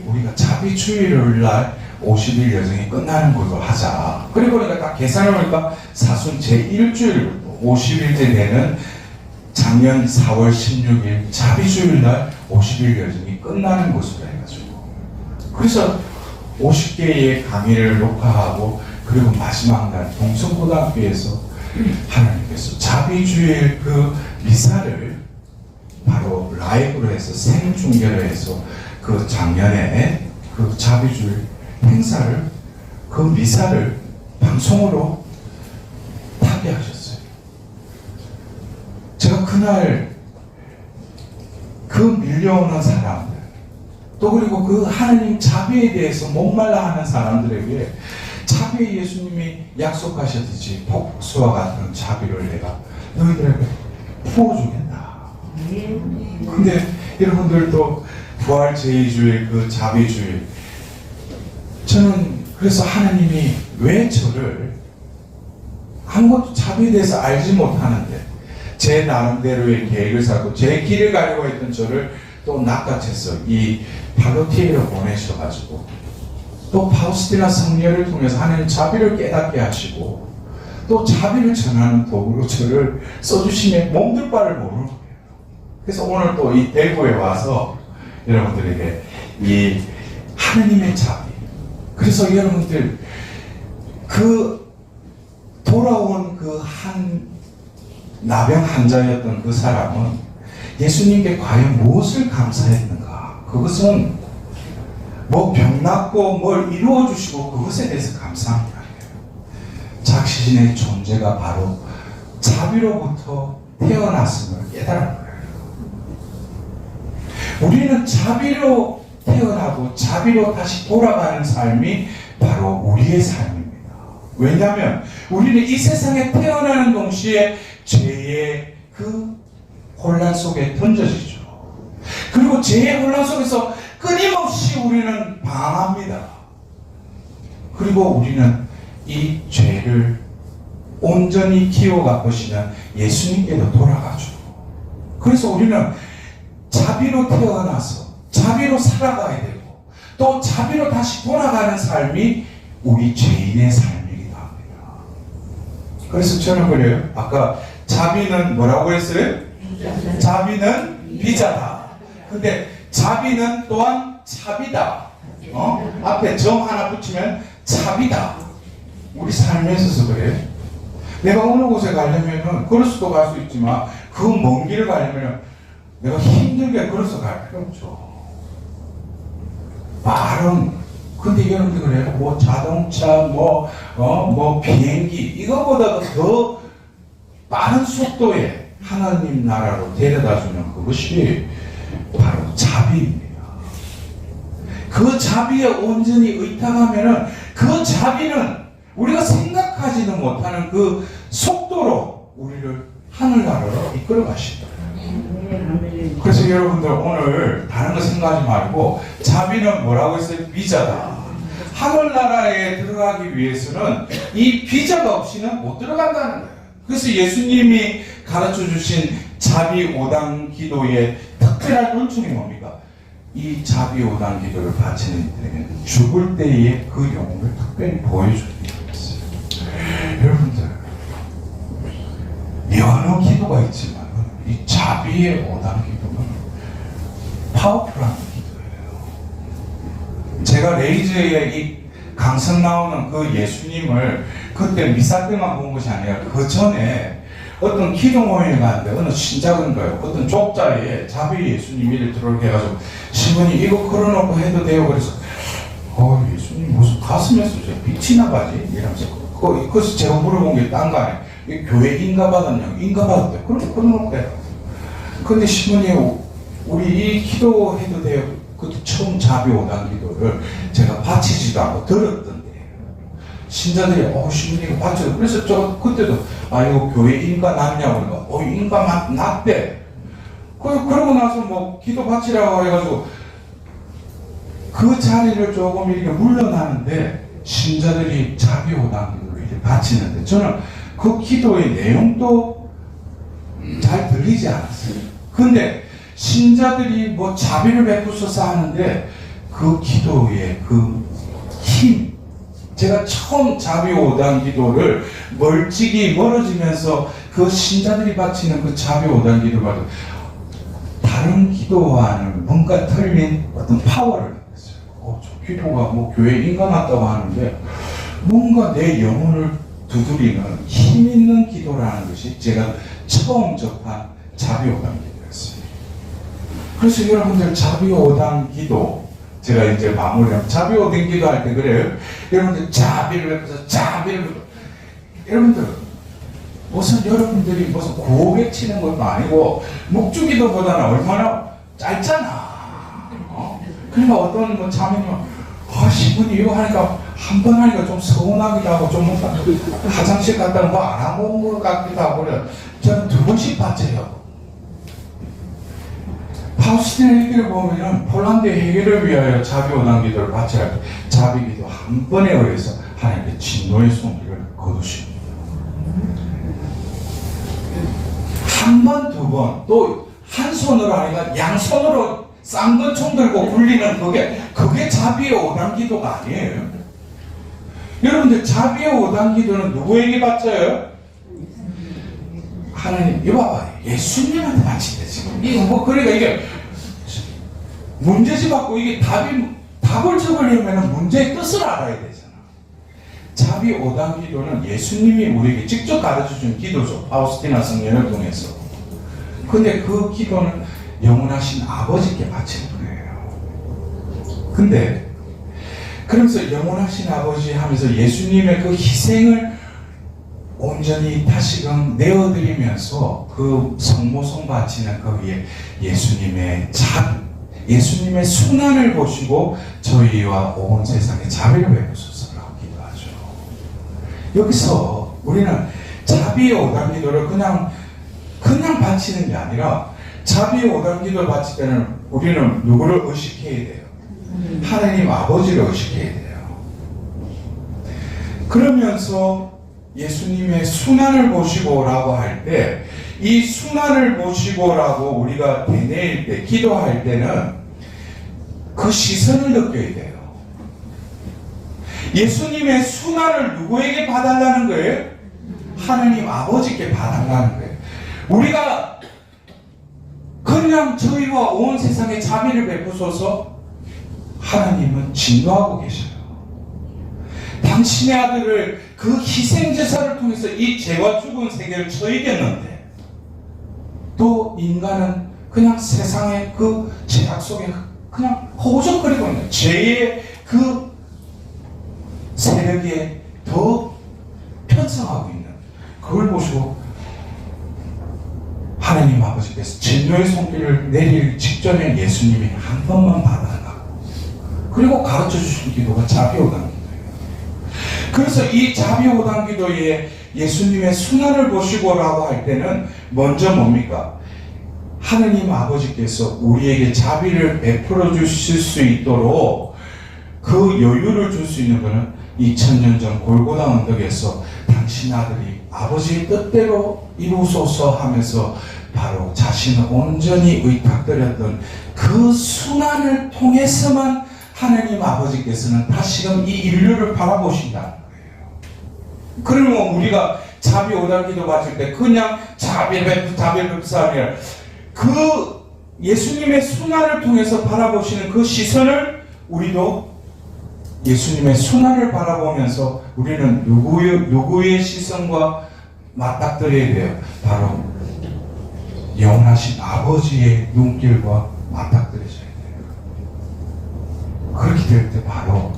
우리가 자비주일을 날 50일 여정이 끝나는 걸로 하자. 그리고 내가 딱 계산을 해보니까 사순 제1주일 50일째 되는 작년 4월 16일 자비주일 날 50일 여정이 끝나는 것으로 해가지고 그래서 50개의 강의를 녹화하고 그리고 마지막 날 동성고등학교에서 하나님께서 자비주일 그 미사를 바로 라이브로 해서 생중계로 해서 그 작년에 그 자비주일 행사를 그 미사를 방송으로 타게 하셨어요. 제가 그날 그 밀려오는 사람들 또 그리고 그 하나님 자비에 대해서 목말라 하는 사람들에게 자비의 예수님이 약속하셨듯이 복수와 같은 자비를 내가 너희들에게 부어주겠다. 근데 여러분들도 부활 제2주일 그 자비주일 저는 그래서 하나님이 왜 저를 아무것도 자비에 대해서 알지 못하는데 제 나름대로의 계획을 세우고 제 길을 가려고 했던 저를 또 낚아채서 이 팔로티에로 보내셔가지고 또 파우스티나 성녀를 통해서 하나님 자비를 깨닫게 하시고 또 자비를 전하는 도구로 저를 써주심에 몸둘 바를 모르는 거예요. 그래서 오늘 또 이 대구에 와서 여러분들에게 이 하느님의 자비, 그래서 여러분들 그 돌아온 그 한 나병 환자였던 그 사람은 예수님께 과연 무엇을 감사했는가? 그것은 뭐 병 낫고 뭘 이루어 주시고 그것에 대해서 감사한 게 아니에요. 자신의 존재가 바로 자비로부터 태어났음을 깨달은 거예요. 우리는 자비로 태어나고 자비로 다시 돌아가는 삶이 바로 우리의 삶입니다. 왜냐하면 우리는 이 세상에 태어나는 동시에 죄의 그 혼란 속에 던져지죠. 그리고 죄의 혼란 속에서 끊임없이 우리는 방황합니다. 그리고 우리는 이 죄를 온전히 기어가보시는 예수님께로 돌아가죠. 그래서 우리는 자비로 태어나서 자비로 살아가야 되고 또 자비로 다시 돌아가는 삶이 우리 죄인의 삶이기도 합니다. 그래서 저는 그래요. 아까 자비는 뭐라고 했어요? 자비는 비자다. 근데 자비는 또한 차비다. 앞에 점 하나 붙이면 차비다. 우리 삶에 있어서 그래요. 내가 어느 곳에 가려면은 걸어서도 갈 수 있지만 그 먼 길을 가려면은 내가 힘들게 걸어서 갈 필요 없죠. 말은 근데 여러분들 그래요. 뭐 자동차, 뭐 비행기 이거보다도 더 빠른 속도에 하나님 나라로 데려다주는 그것이 바로 자비입니다. 그 자비에 온전히 의탁하면은 그 자비는 우리가 생각하지도 못하는 그 속도로 우리를 하늘나라로 이끌어 가시더라고요. 그래서 여러분들 오늘 다른 거 생각하지 말고 자비는 뭐라고 했어요? 비자다. 하늘나라에 들어가기 위해서는 이 비자가 없이는 못 들어간다는 거예요. 그래서 예수님이 가르쳐 주신 자비 5단 기도의 특별한 은총이 뭡니까? 이 자비 5단 기도를 바치는 이들에게는 죽을 때의 그 영혼을 특별히 보여주는 거였어요. 여러분들 여러 기도가 있지만 이 자비의 5단 기도는 파워풀한 기도예요. 제가 레이저의 이 강성 나오는 그 예수님을 그때 미사 때만 본 것이 아니라 그 전에 어떤 기도 모임에 갔는데 어느 신작인가요? 어떤 족자에 자비 예수님 이를 들어오게 해가지고 신부님 이거 걸어놓고 해도 돼요? 그래서 예수님 무슨 가슴에서 빛이 나가지? 이러면서 그래서 제가 물어본 게 딴 거 아니에요. 교회 인가 받았냐고. 인가 받았대요. 그럼 걸어놓고 해요. 근데 신부님 우리 이 기도해도 돼요? 그때 처음 자비 5단 기도를 제가 바치지도 않고 들었던데 신자들이 신부님 바쳐요. 그래서 저 그때도 이거 교회 인가 났냐고 그러니까 인가 났대. 그러고 나서 뭐 기도 바치라고 해가지고 그 자리를 조금 이렇게 물러나는데 신자들이 자비 5단 기도를 이렇게 바치는데 저는 그 기도의 내용도 잘 들리지 않았어요. 근데 신자들이 뭐 자비를 베푸셔서 하는데 그 기도의 그 힘, 제가 처음 자비 5단 기도를 멀어지면서 그 신자들이 바치는 그 자비 5단 기도를 봐도 다른 기도와는 뭔가 틀린 어떤 파워를 느꼈어요. 저 기도가 뭐 교회 인가 났다고 하는데 뭔가 내 영혼을 두드리는 힘 있는 기도라는 것이 제가 처음 접한 자비 5단 기도였어요. 그래서 여러분들 자비 5단 기도 제가 이제 마무리하면 자비 5단 기도 할 때 그래요. 여러분들 자비를 베풀어서 자비를 베풀어. 여러분들 무슨 여러분들이 무슨 고백 치는 것도 아니고 묵주기도보다는 얼마나 짧잖아. 그러니까 어떤 뭐 자매님은 신부님 이거 하니까 한 번 하니까 좀 서운하기도 하고 좀 뭔가 화장실 갔다가 뭐 안 하고 온 것 같기도 하고 그래. 저는 2번씩 바쳐요. 파우스티나 일기를 보면은 폴란드 해결을 위하여 자비 5단 기도를 바쳐야 할 때 자비 기도 한 번에 의해서 하나님께 진노의 손길을 거두십니다. 한 번, 두 번, 또 한 손으로 아니라 양손으로 쌍권총 들고 굴리는 그게 자비의 5단 기도가 아니에요. 여러분들 자비의 5단 기도는 누구에게 바쳐요? 하나님, 이거 봐봐. 예수님한테 바친대, 지금. 이거 뭐, 그러니까 이게 문제집 받고 이게 답을 적으려면 문제의 뜻을 알아야 되잖아. 자비 5단 기도는 예수님이 우리에게 직접 가르쳐 준 기도죠. 파우스티나 성령을 통해서. 근데 그 기도는 영원하신 아버지께 바치는 거예요. 근데 그러면서 영원하신 아버지 하면서 예수님의 그 희생을 온전히 다시금 내어드리면서 그 성모성 바치는 그 위에 예수님의 순환을 보시고 저희와 온 세상에 자비를 베푸소서라고 기도하죠. 여기서 우리는 자비의 5단 기도를 그냥 바치는 게 아니라 자비의 5단 기도를 바칠 때는 우리는 누구를 의식해야 돼요? 하나님 아버지를 의식해야 돼요. 그러면서 예수님의 순환을 보시고라고 할 때 이 순환을 보시고라고 우리가 되뇌일 때 기도할 때는 그 시선을 느껴야 돼요. 예수님의 순환을 누구에게 봐달라는 거예요? 하나님 아버지께 봐달라는 거예요. 우리가 그냥 저희와 온 세상에 자비를 베푸소서 하나님은 진노하고 계셔요. 당신의 아들을 그 희생제사를 통해서 이 죄와 죽은 세계를 처이겠는데 또 인간은 그냥 세상의 그 죄악 속에 그냥 허우적거리고 있는 죄의 그 세력에 더 편성하고 있는 그걸 보시고 하나님 아버지께서 진노의 손길을 내릴 직전에 예수님이 한 번만 받아달라고 그리고 가르쳐 주신 기도가 자비 5단 기도예요. 그래서 이 자비 5단 기도에 예수님의 순환을 보시고라고 할 때는 먼저 뭡니까? 하나님 아버지께서 우리에게 자비를 베풀어 주실 수 있도록 그 여유를 줄 수 있는 것은 2000년 전 골고다 언덕에서 당신 아들이 아버지의 뜻대로 이루소서 하면서 바로 자신을 온전히 의탁드렸던 그 순환을 통해서만 하나님 아버지께서는 다시금 이 인류를 바라보신다는 거예요. 그러면 우리가 자비 5단 기도 바칠 때 그냥 자비를 베푸사 아니라 그 예수님의 순환을 통해서 바라보시는 그 시선을 우리도 예수님의 순환을 바라보면서 우리는 누구의 시선과 맞닥뜨려야 돼요? 바로 영원하신 아버지의 눈길과 맞닥뜨려져야 돼요. 그렇게 될 때 바로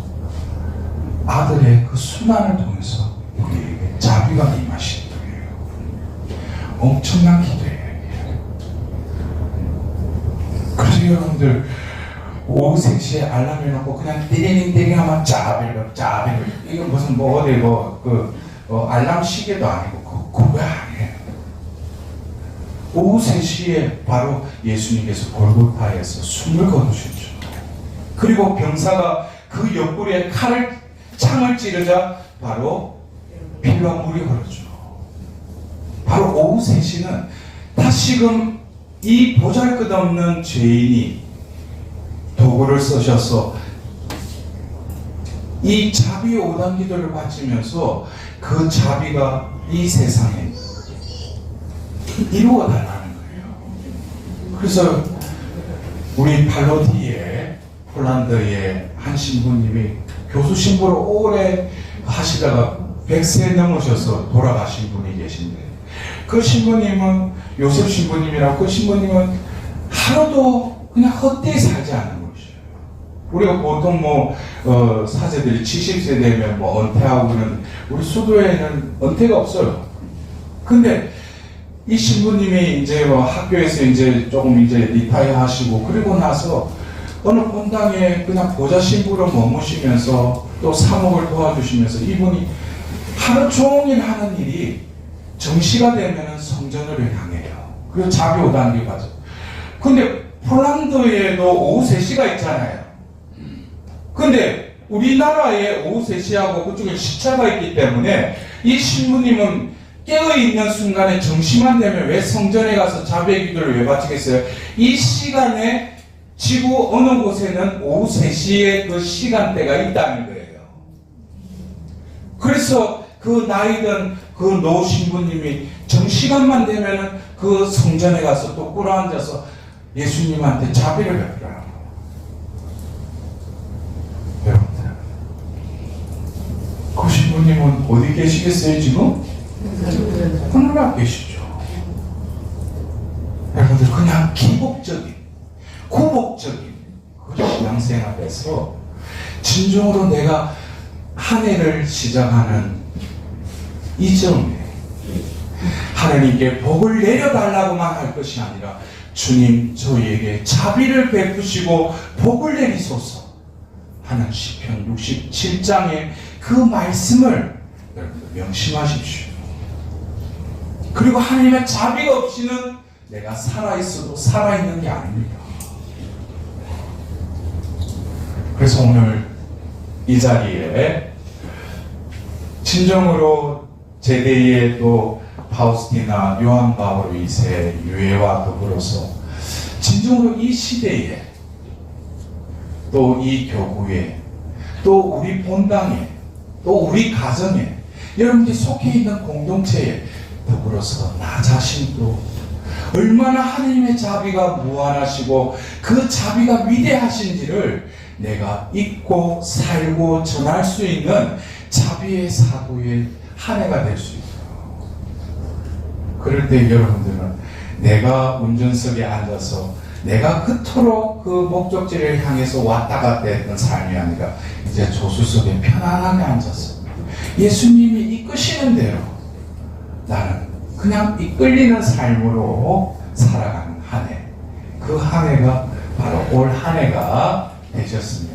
아들의 그 순환을 통해서 우리에게 자비가 임하시는 거예요. 엄청난 기도예요. 그래서 여러분들 오후 3시에 알람 해놓고 그냥 띠링띠링 하면 자비를 이거 무슨 뭐 어디 알람 시계도 아니고 그거 아니에요. 오후 3시에 바로 예수님께서 골고타에서 숨을 거두셨죠. 그리고 병사가 그 옆구리에 창을 찌르자 바로 피와 물이 흐르죠. 바로 오후 3시는 다시금 이 보잘것없는 죄인이 도구를 쓰셔서 이 자비의 5단 기도를 바치면서 그 자비가 이 세상에 이루어달라는 거예요. 그래서 우리 팔로디에 폴란드의 한 신부님이 교수 신부로 오래 하시다가 100세 넘으셔서 돌아가신 분이 계신데 그 신부님은 요셉 신부님이라고 그 신부님은 하루도 그냥 헛되이 살지 않는 것이에요. 우리가 보통 사제들이 70세 되면 은퇴하고는 우리 수도에는 은퇴가 없어요. 근데 이 신부님이 이제 학교에서 이제 조금 리타이어 하시고 그리고 나서 어느 본당에 그냥 보좌 신부로 머무시면서 또 사목을 도와주시면서 이분이 하루 종일 하는 일이 정시가 되면은 성전으로 향해요. 그리고 자비 5단 기도하죠. 근데 폴란드에도 오후 3시가 있잖아요. 근데 우리나라에 오후 3시하고 그쪽에 시차가 있기 때문에 이 신부님은 깨어있는 순간에 정시만 되면 왜 성전에 가서 자비의 기도를 왜 바치겠어요? 이 시간에 지구 어느 곳에는 오후 3시에 그 시간대가 있다는 거예요. 그래서 그 나이든 그 노 신부님이 정시간만 되면은 그 성전에 가서 또 꿇어앉아서 예수님한테 자비를 베풀어요. 여러분들, 그 신부님은 어디 계시겠어요 지금? 하늘나라 계시죠. 여러분들, 그냥 기복적인, 구복적인 그 신앙생활에서 진정으로 내가 한 해를 시작하는 이점에 하나님께 복을 내려달라고만 할 것이 아니라 주님 저희에게 자비를 베푸시고 복을 내리소서 하는 시편 67장의 그 말씀을 여러분들 명심하십시오. 그리고 하나님의 자비가 없이는 내가 살아있어도 살아있는 게 아닙니다. 그래서 오늘 이 자리에 진정으로 제대의 또 파우스티나 요한 바울 2세 유해와 더불어서 진정으로 이 시대에 또 이 교구에 또 우리 본당에 또 우리 가정에 여러분들이 속해 있는 공동체에 더불어서 나 자신도 얼마나 하나님의 자비가 무한하시고 그 자비가 위대하신지를 내가 잊고 살고 전할 수 있는 자비의 사도의 한 해가 될 수 있어요. 그럴 때 여러분들은 내가 운전석에 앉아서 내가 그토록 그 목적지를 향해서 왔다 갔다 했던 삶이 아니라 이제 조수석에 편안하게 앉아서 예수님이 이끄시는 대로 나는 그냥 이끌리는 삶으로 살아가는 한 해. 그 한 해가 바로 올 한 해가 되셨습니다.